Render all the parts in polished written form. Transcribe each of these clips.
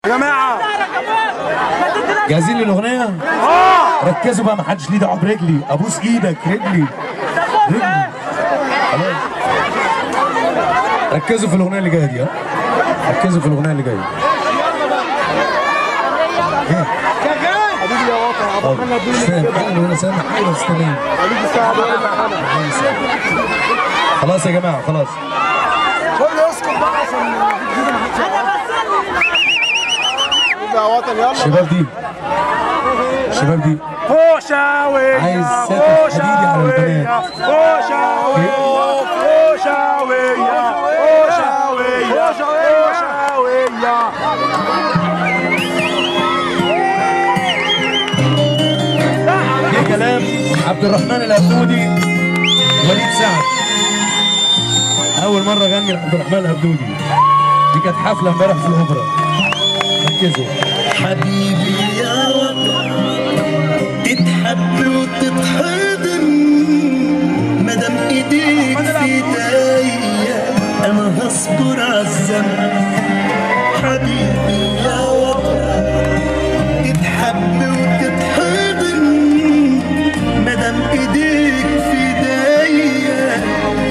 يا جماعه جاهزين للاغنيه؟ ركزوا بقى، ما حدش ليه دعوه برجلي، ابوس ايدك رجلي خلاص. ركزوا في الاغنيه اللي جايه دي، ركزوا في الاغنيه اللي جايه. حبيبي يا وطن انا سامع حاجه بس تمام. خلاص يا جماعه خلاص. كل اسكت بقى عشان يا وطن. يلا الشباب دي فوشاوية عايز ساتر حديدي على البنات. فوشاوية في كلام عبد الرحمن الأبدودي وليد سعد. أول مرة غني لعبد الرحمن الأبدودي، دي كانت حفلة امبارح في الأوبرا. ركزوا. حبيبي يا وطن تتحب وتتحضن، مدام ايديك في ايديا انا هصبر عالزمن. حبيبي يا وطن تتحب وتتحضن، مدام ايديك في ايديا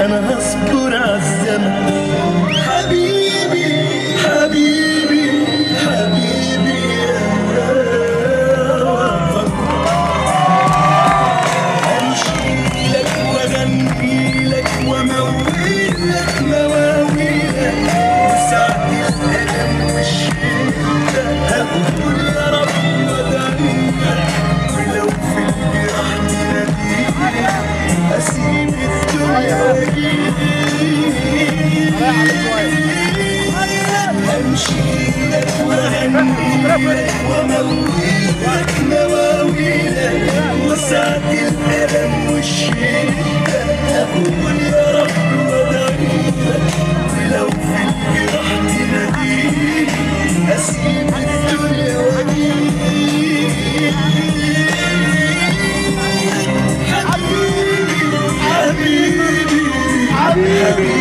انا هصبر عالزمن. حبيبي حبيبي حبيبي أمشيلك وأغنيلك وأمويلك مواويلك، وساعة الألم والشدة أقول يا رب وأدعيلك، ولو في الجراح تناديلي أسيب الدنيا وأجيلك. حبيبي حبيبي حبيبي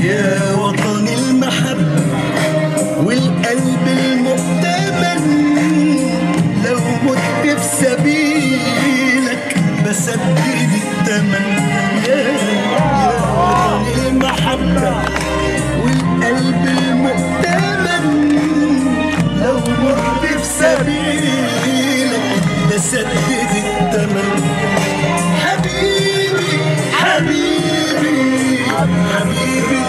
يا وطن المحبة والقلب المؤتمن، لو مت في سبيلك بسدد الثمن. يا وطن المحبة والقلب المؤتمن، لو مت في سبيلك بسدد الثمن. حبيبي حبيبي حبيبي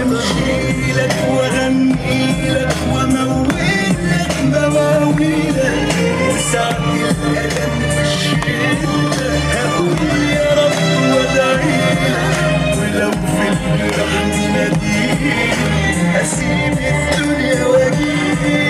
أمشيلك وأغنيلك وأمويلك مواويلك، وساعة الألم والشدة هقول يا رب وأدعيلك، ولو في الجراح تناديلي أسيب الدنيا وأجيلك.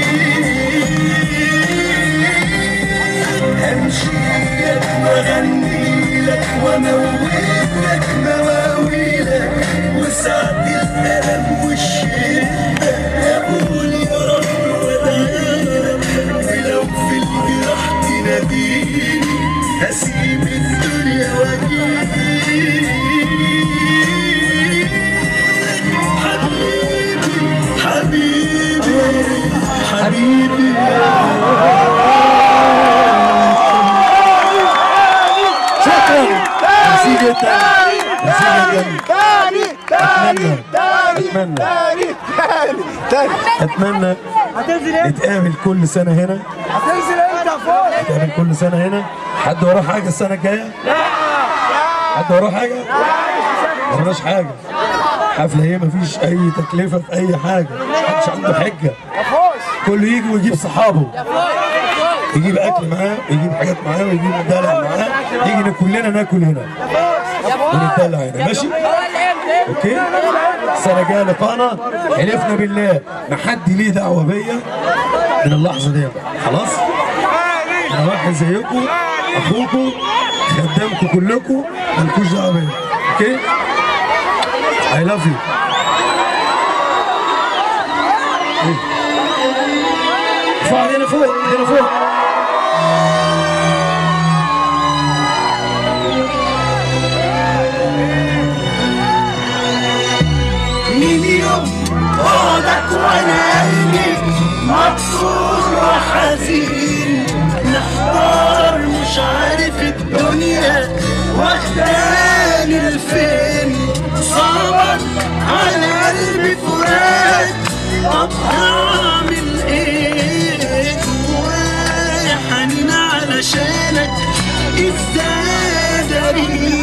أمشيلك وأغنيلك وأمويلك مواويلك، وساعة الألم والشدة أقول يا رب وأدعيلك، ولو في الجراح تناديلي أسيب الدنيا وأجيلك. حبيبي حبيبي حبيبي اتمنى نتقابل كل سنه هنا. هتنزل امتى يا فوق؟ نتقابل كل سنه هنا. حد وراه حاجه السنه الجايه؟ لا. حد وراه حاجه؟ ما وراناش حاجه. حفله هي مفيش اي تكلفه في اي حاجه، محدش عنده حجه. كله يجي ويجيب صحابه، يجيب اكل معاه، يجيب حاجات معاه، ويجيب دلع معاه، يجي كلنا ناكل هنا ونتدلع هنا. ماشي؟ اوكي؟ السنه الجايه لقاءنا، حلفنا بالله ما حد ليه دعوه بيا من اللحظه دي بقى. خلاص؟ انا واحد زيكم، اخوكم، خدامكم كلكم، مالكوش دعوه بيا. اوكي؟ I love you. ارفع ايدينا فوق، ايدينا فوق. من يوم بعدك وانا قلبي مكسور وحزين، محتار مش عارف الدنيا واخداني لفين، صعبا على قلبي فراق، طب هعمل ايه؟ جوايا حنين علشانك ازاي اداري